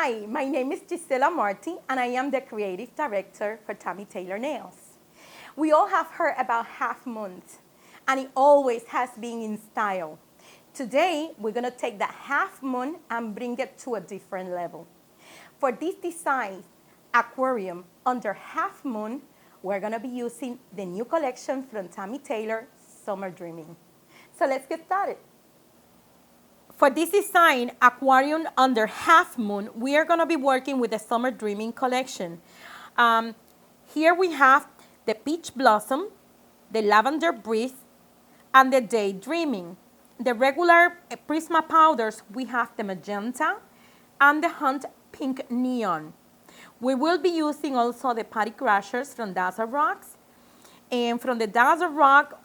Hi, my name is Gisela Marti, and I am the creative director for Tammy Taylor Nails. We all have heard about half moons, and it always has been in style. Today, we're gonna take that half moon and bring it to a different level. For this design, Aquarium under half moon, we're gonna be using the new collection from Tammy Taylor, Summer Dreaming. So let's get started. For this design, Aquarium under half moon, we are gonna be working with the Summer Dreaming collection. Here we have the Peach Blossom, the Lavender Breeze, and the Daydreaming. The regular Prisma powders, we have the Magenta and the Hunt Pink Neon. We will be using also the Party Crashers from Dazzle Rocks. And from the Dazzle Rock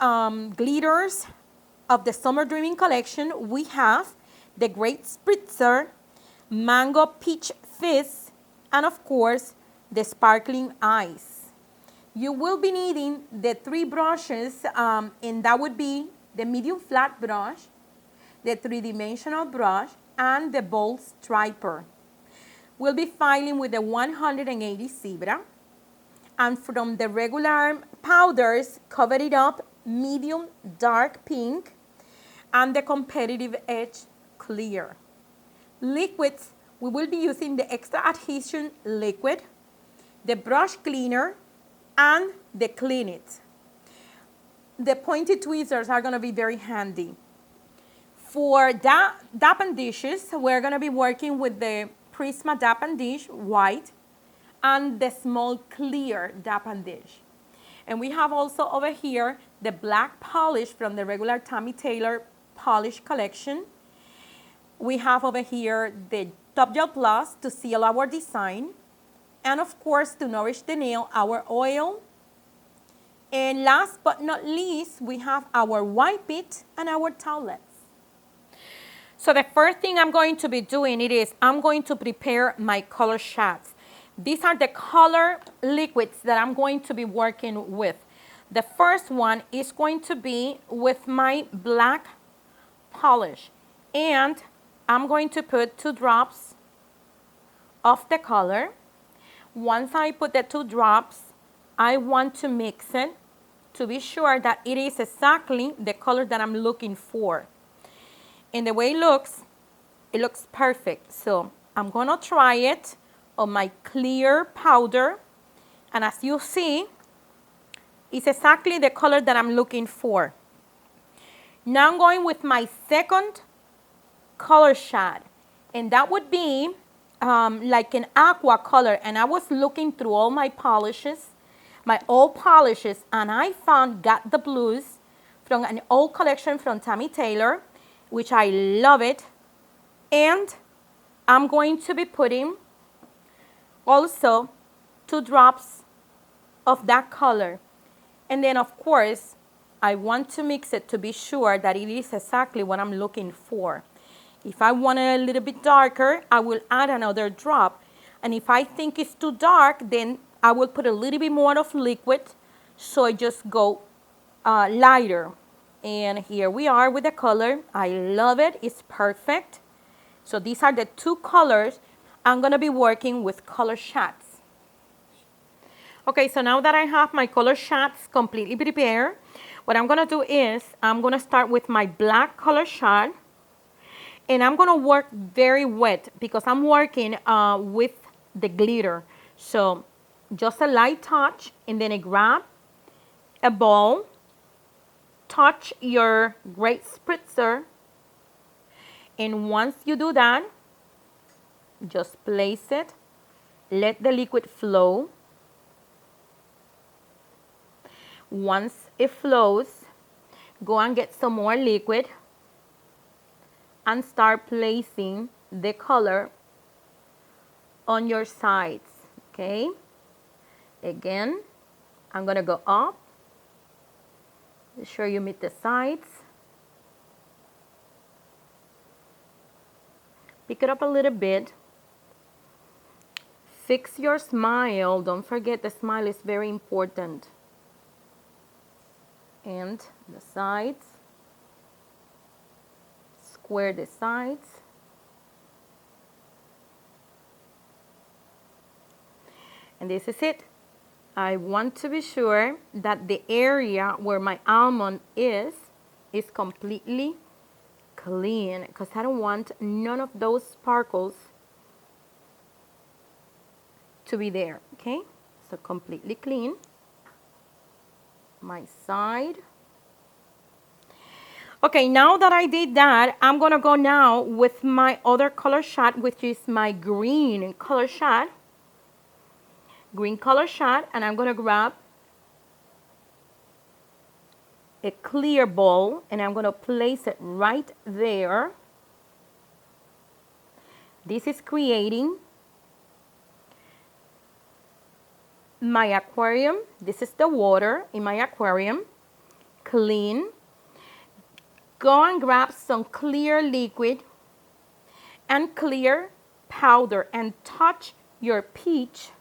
glitters of the Summer Dreaming collection, we have the Great Spritzer, Mango Peach Fizz, and of course, the Sparkling Ice. You will be needing the 3 brushes, and that would be the medium flat brush, the 3-dimensional brush, and the bold striper. We'll be filing with the 180 Zebra, and from the regular powders, cover it up medium dark pink, and the Competitive Edge clear. Liquids, we will be using the Extra Adhesion liquid, the brush cleaner, and the Clean It. The pointed tweezers are gonna be very handy. For Dap and Dishes, we're gonna be working with the Prisma Dap and Dish white and the small clear Dap and Dish. And we have also over here the black polish from the regular Tammy Taylor polish collection. We have over here the Top Gel Plus to seal our design. And of course, to nourish the nail, our oil. And last but not least, we have our white bit and our towelettes. So the first thing I'm going to be doing I'm going to prepare my color shots. These are the color liquids that I'm going to be working with. The first one is going to be with my black polish. And I'm going to put 2 drops of the color. Once I put the 2 drops, I want to mix it to be sure that it is exactly the color that I'm looking for. And the way it looks perfect. So I'm gonna try it on my clear powder. And as you see, it's exactly the color that I'm looking for. Now I'm going with my second color shot, and that would be like an aqua color. And I was looking through all my polishes, my old polishes, and I found Got the Blues from an old collection from Tammy Taylor, which I love it. And I'm going to be putting also 2 drops of that color. And then of course, I want to mix it to be sure that it is exactly what I'm looking for. If I want it a little bit darker, I will add another drop. And if I think it's too dark, then I will put a little bit more of liquid, so I just go lighter. And here we are with the color. I love it, it's perfect. So these are the 2 colors I'm gonna be working with color shots. Okay, so now that I have my color shots completely prepared, what I'm gonna do is I'm gonna start with my black color shot. And I'm gonna work very wet because I'm working with the glitter. So just a light touch, and then I grab a ball, touch your Great Spritzer, and once you do that, just place it, let the liquid flow. Once it flows, go and get some more liquid and start placing the color on your sides, okay? Again, I'm gonna go up, make sure you meet the sides. Pick it up a little bit. Fix your smile, don't forget the smile is very important. And the sides. Square the sides. And this is it. I want to be sure that the area where my almond is completely clean, because I don't want none of those sparkles to be there, okay? So completely clean. My side. Okay, now that I did that, I'm gonna go now with my other color shot, which is my green color shot. Green color shot, and I'm gonna grab a clear bowl and I'm gonna place it right there. This is creating my aquarium. This is the water in my aquarium, clean. Go and grab some clear liquid and clear powder and touch your peach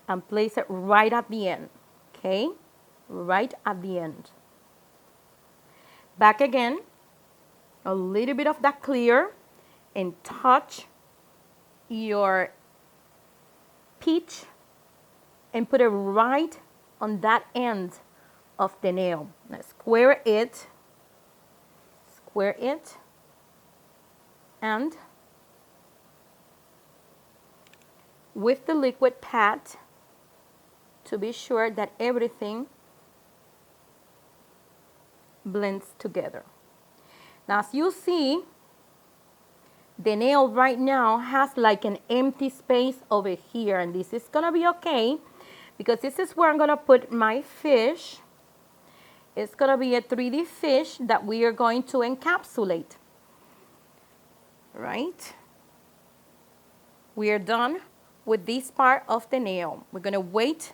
and place it right at the end, okay? Right at the end. Back again, a little bit of that clear and touch your peach and put it right on that end of the nail. Now square it, and with the liquid pat to be sure that everything blends together. Now as you see, the nail right now has like an empty space over here, and this is gonna be okay because this is where I'm gonna put my fish. It's gonna be a 3D fish that we are going to encapsulate, right? We are done with this part of the nail. We're gonna wait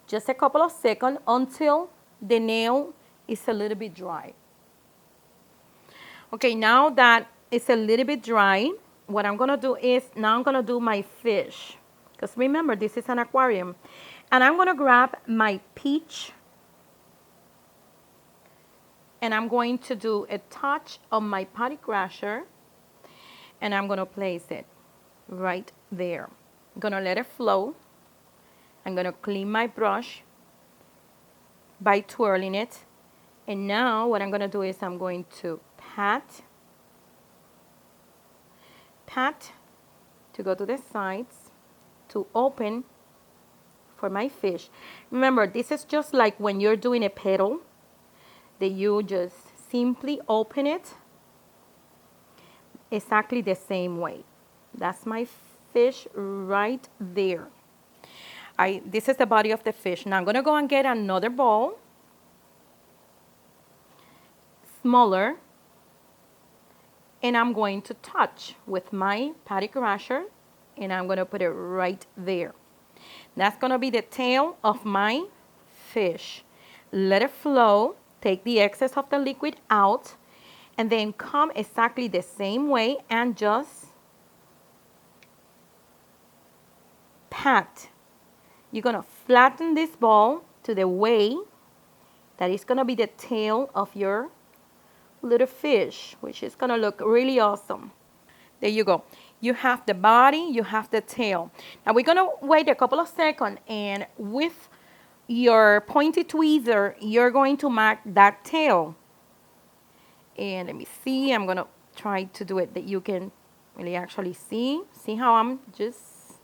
just a couple of seconds until the nail is a little bit dry. Okay, now that it's a little bit dry, what I'm gonna do is, now I'm gonna do my fish. Because remember, this is an aquarium. And I'm gonna grab my peach and I'm going to do a touch of my potty crusher and I'm gonna place it right there. I'm gonna let it flow. I'm gonna clean my brush by twirling it. And now what I'm gonna do is I'm going to pat to go to the sides to open for my fish. Remember, this is just like when you're doing a petal, that you just simply open it exactly the same way. That's my fish right there. This is the body of the fish. Now I'm gonna go and get another bowl, smaller, and I'm going to touch with my patty crusher and I'm gonna put it right there. That's gonna be the tail of my fish. Let it flow, take the excess of the liquid out, and then come exactly the same way and just pat. You're gonna flatten this ball to the way that it's gonna be the tail of your little fish, which is gonna look really awesome. There you go. You have the body, you have the tail. Now we're gonna wait a couple of seconds, and with your pointy tweezer, you're going to mark that tail. And let me see, I'm gonna try to do it that you can really actually see. See how I'm just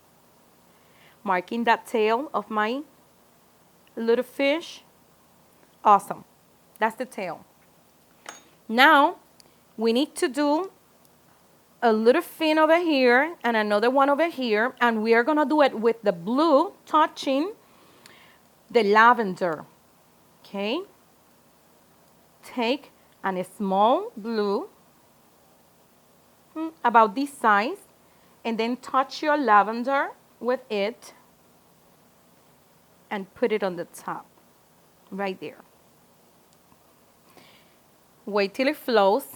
marking that tail of my little fish? Awesome. That's the tail. Now we need to do a little fin over here and another one over here, and we are gonna do it with the blue touching the lavender. Okay? Take a small blue, about this size, and then touch your lavender with it and put it on the top, right there. Wait till it flows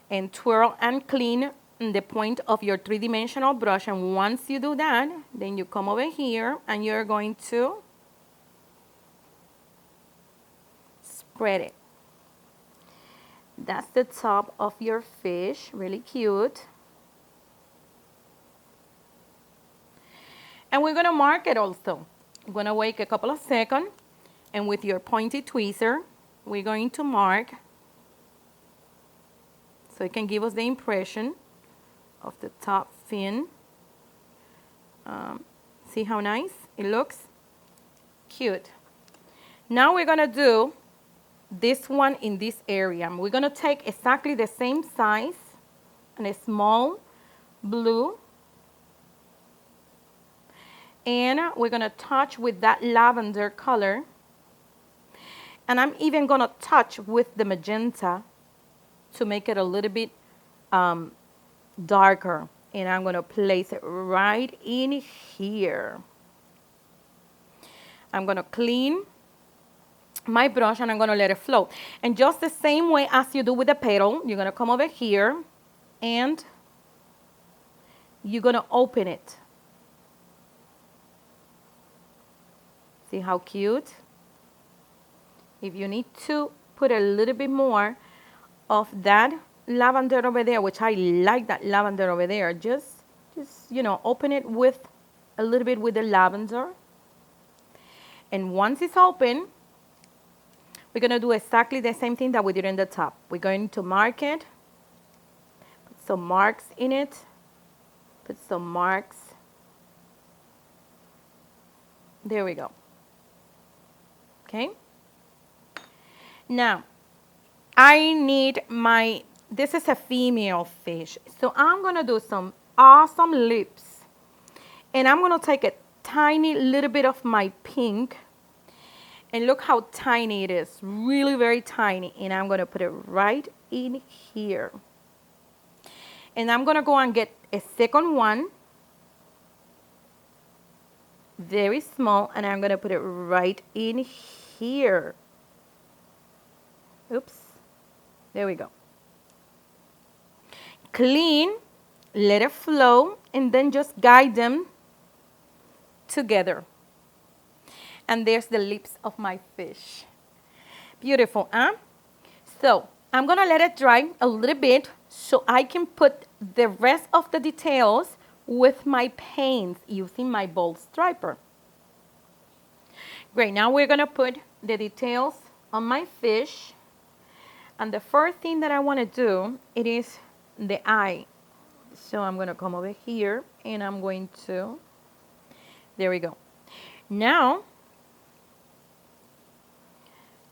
and twirl and clean the point of your three-dimensional brush, and once you do that, then you come over here and you're going to spread it. That's the top of your fish, really cute. And we're gonna mark it also. I'm gonna wait a couple of seconds, and with your pointy tweezer, we're going to mark so it can give us the impression of the top fin. See how nice it looks? Cute. Now we're gonna do this one in this area. We're gonna take exactly the same size and a small blue, and we're gonna touch with that lavender color, and I'm even gonna touch with the magenta to make it a little bit darker, and I'm gonna place it right in here. I'm gonna clean my brush and I'm gonna let it flow. And just the same way as you do with the petal, you're gonna come over here and you're gonna open it. See how cute? If you need to put a little bit more of that lavender over there, which I like that lavender over there, just you know, open it with a little bit with the lavender. And once it's open, we're gonna do exactly the same thing that we did in the top. We're going to mark it, put some marks in it, put some marks. There we go. Okay. Now, I need this is a female fish. So I'm gonna do some awesome lips. And I'm gonna take a tiny little bit of my pink. And look how tiny it is, really very tiny. And I'm gonna put it right in here. And I'm gonna go and get a second one, very small, and I'm gonna put it right in here. Oops, there we go. Clean, let it flow, and then just guide them together. And there's the lips of my fish. Beautiful, huh? So I'm gonna let it dry a little bit so I can put the rest of the details with my paints using my bold striper. Great, now we're gonna put the details on my fish. And the first thing that I wanna do, it is the eye. So I'm gonna come over here and I'm going to, there we go. Now,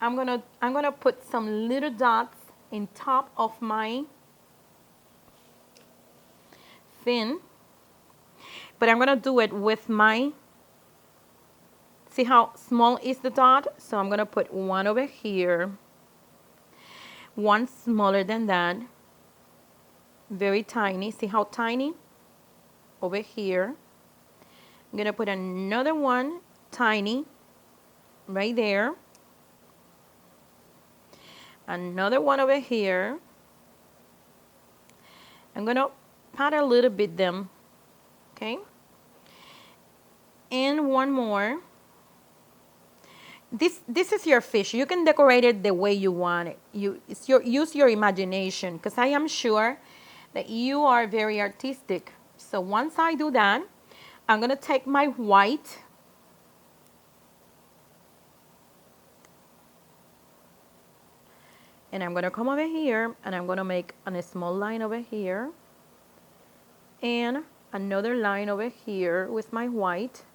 I'm gonna put some little dots in top of my fin, but I'm gonna do it with my, see how small is the dot? So I'm gonna put one over here, one smaller than that, very tiny. See how tiny? Over here. I'm gonna put another one, tiny, right there. Another one over here. I'm gonna pat a little bit them, okay? And one more. This is your fish. You can decorate it the way you want it. Use your imagination, because I am sure that you are very artistic. So once I do that, I'm gonna take my white and I'm gonna come over here and I'm gonna make a small line over here and another line over here with my white,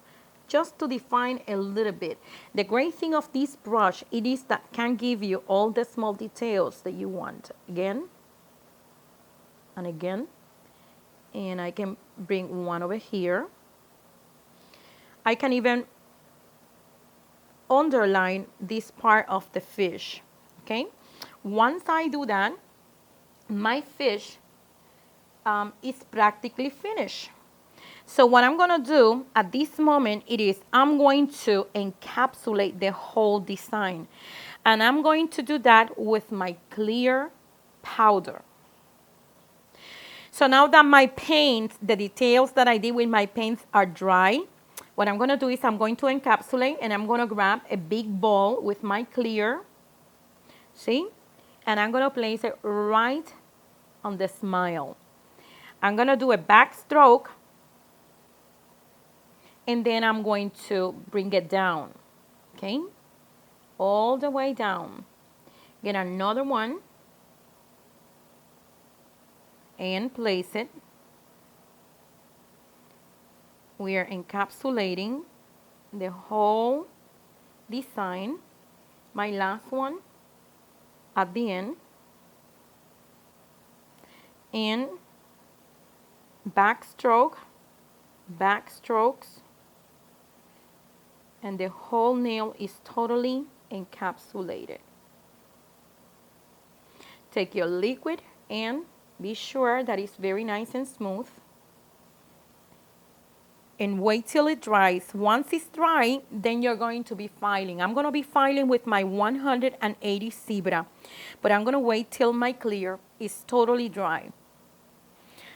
just to define a little bit. The great thing of this brush, it is that can give you all the small details that you want. Again and again. And I can bring one over here. I can even underline this part of the fish, okay? Once I do that, my fish is practically finished. So what I'm gonna do at this moment, I'm going to encapsulate the whole design. And I'm going to do that with my clear powder. So now that my paints, the details that I did with my paints are dry, what I'm gonna do is I'm going to encapsulate and I'm gonna grab a big ball with my clear, see? And I'm gonna place it right on the smile. I'm gonna do a backstroke And then I'm going to bring it down, okay? All the way down. Get another one and place it. We are encapsulating the whole design. My last one at the end. And backstroke, backstrokes, and the whole nail is totally encapsulated. Take your liquid and be sure that it's very nice and smooth. And wait till it dries. Once it's dry, then you're going to be filing. I'm going to be filing with my 180 Zebra, but I'm going to wait till my clear is totally dry.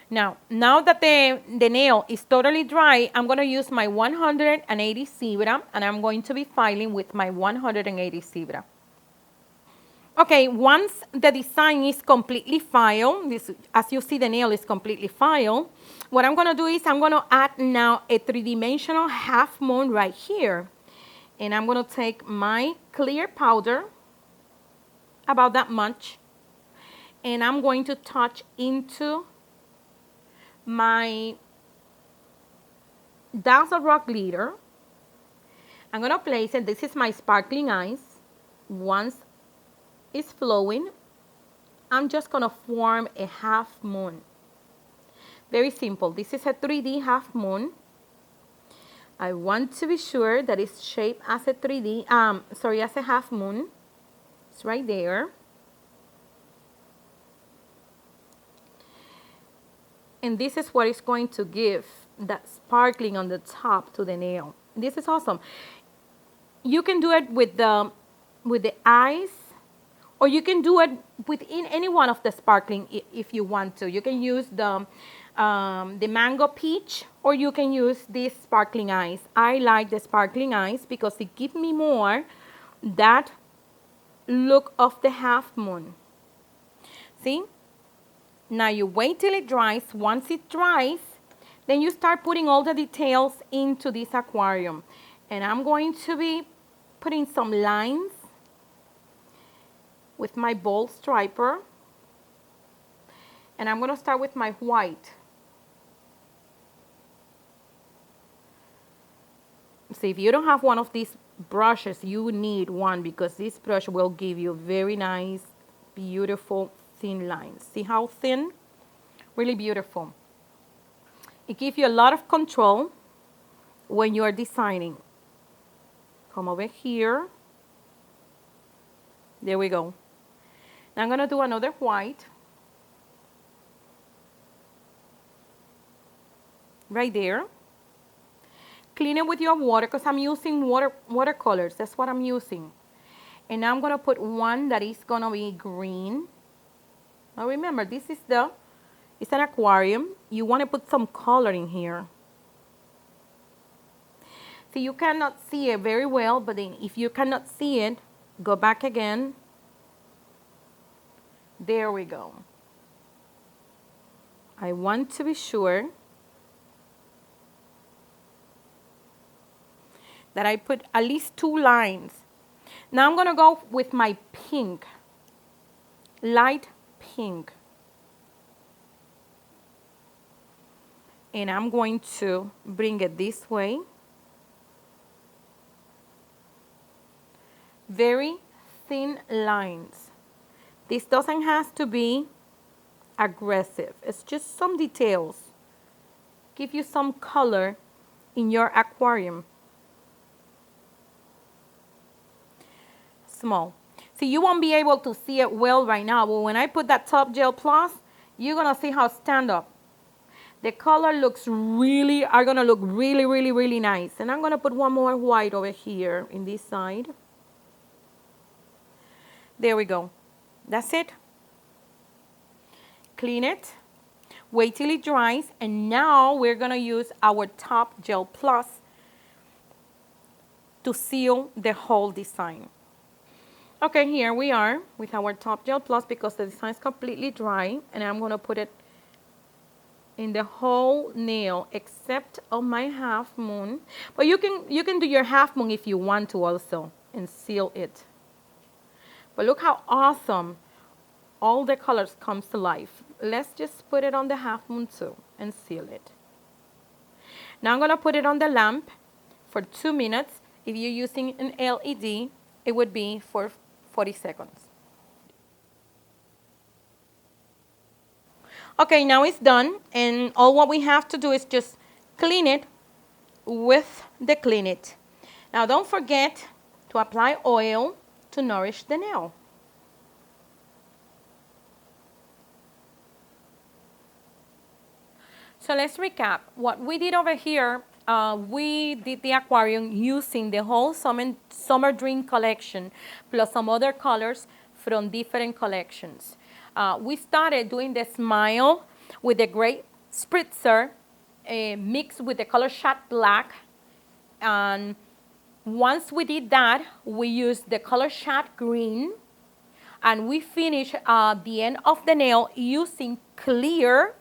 Now that the nail is totally dry, I'm going to use my 180 Zebra, and I'm going to be filing with my 180 Zebra. Okay, once the design is completely filed, as you see, the nail is completely filed, what I'm going to do is I'm going to add now a three-dimensional half moon right here. And I'm going to take my clear powder, about that much, and I'm going to touch into my Dazzle Rock glitter. I'm going to place it. This is my sparkling eyes. Once it's flowing, I'm just going to form a half moon. Very simple. This is a 3D half moon. I want to be sure that it's shaped as a as a half moon. It's right there. And this is what is going to give that sparkling on the top to the nail. This is awesome. You can do it with the eyes, or you can do it within any one of the sparkling if you want to. You can use the mango peach, or you can use these sparkling eyes. I like the sparkling eyes because it gives me more that look of the half moon. See? Now you wait till it dries. Once it dries, then you start putting all the details into this aquarium. And I'm going to be putting some lines with my bold striper. And I'm going to start with my white. See, if you don't have one of these brushes, you need one, because this brush will give you very nice, beautiful, thin lines. See how thin? Really beautiful. It gives you a lot of control when you are designing. Come over here. There we go. Now I'm going to do another white. Right there. Clean it with your water, because I'm using watercolors. That's what I'm using. And I'm going to put one that is going to be green. Now remember, this is it's an aquarium. You want to put some color in here. See, you cannot see it very well, but then if you cannot see it, go back again. There we go. I want to be sure that I put at least 2 lines. Now I'm going to go with my pink, light pink. And I'm going to bring it this way. Very thin lines. This doesn't have to be aggressive. It's just some details. Give you some color in your aquarium. Small. See, you won't be able to see it well right now, but when I put that top gel plus, you're gonna see how stand up. The color are gonna look really, really, really nice. And I'm gonna put one more white over here in this side. There we go. That's it. Clean it. Wait till it dries. And now we're gonna use our top gel plus to seal the whole design. Okay, here we are with our top gel plus, because the design is completely dry, and I'm going to put it in the whole nail except on my half moon. But you can do your half moon if you want to also and seal it. But look how awesome all the colors comes to life. Let's just put it on the half moon too and seal it. Now I'm gonna put it on the lamp for 2 minutes. If you're using an LED, it would be for 40 seconds. Okay, now it's done, and all what we have to do is just clean it with the Clean It. Now don't forget to apply oil to nourish the nail. So let's recap. What we did over here, we did the aquarium using the whole summer dream collection plus some other colors from different collections. We started doing the smile with the gray spritzer mixed with the color shot black. And once we did that, we used the color shot green. And we finished the end of the nail using clear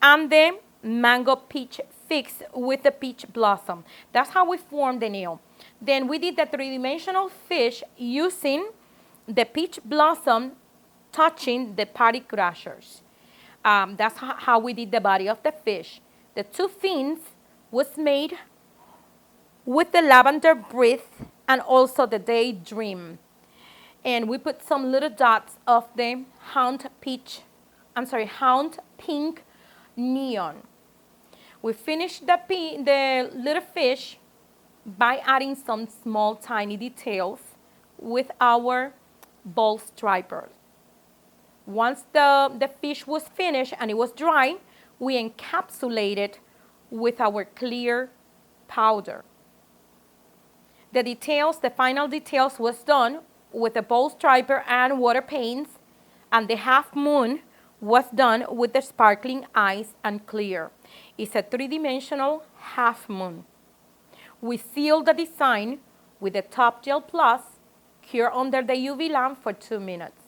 and the mango peach fix with the peach blossom. That's how we formed the nail. Then we did the three-dimensional fish using the peach blossom touching the party crashers. That's how we did the body of the fish. The two fins was made with the lavender breath and also the daydream. And we put some little dots of the hound pink neon. We finished the little fish by adding some small tiny details with our ball stripers. Once the fish was finished and it was dry, we encapsulated with our clear powder. The details, the final details was done with the ball striper and water paints, and the half moon was done with the sparkling eyes and clear. It's a three-dimensional half moon. We sealed the design with the Top Gel Plus, cure under the UV lamp for 2 minutes.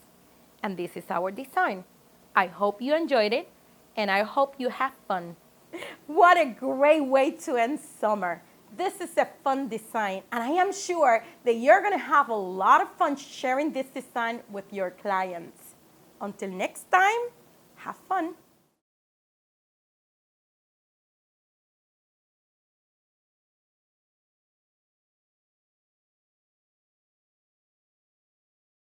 And this is our design. I hope you enjoyed it, and I hope you have fun. What a great way to end summer. This is a fun design, and I am sure that you're gonna have a lot of fun sharing this design with your clients. Until next time, have fun.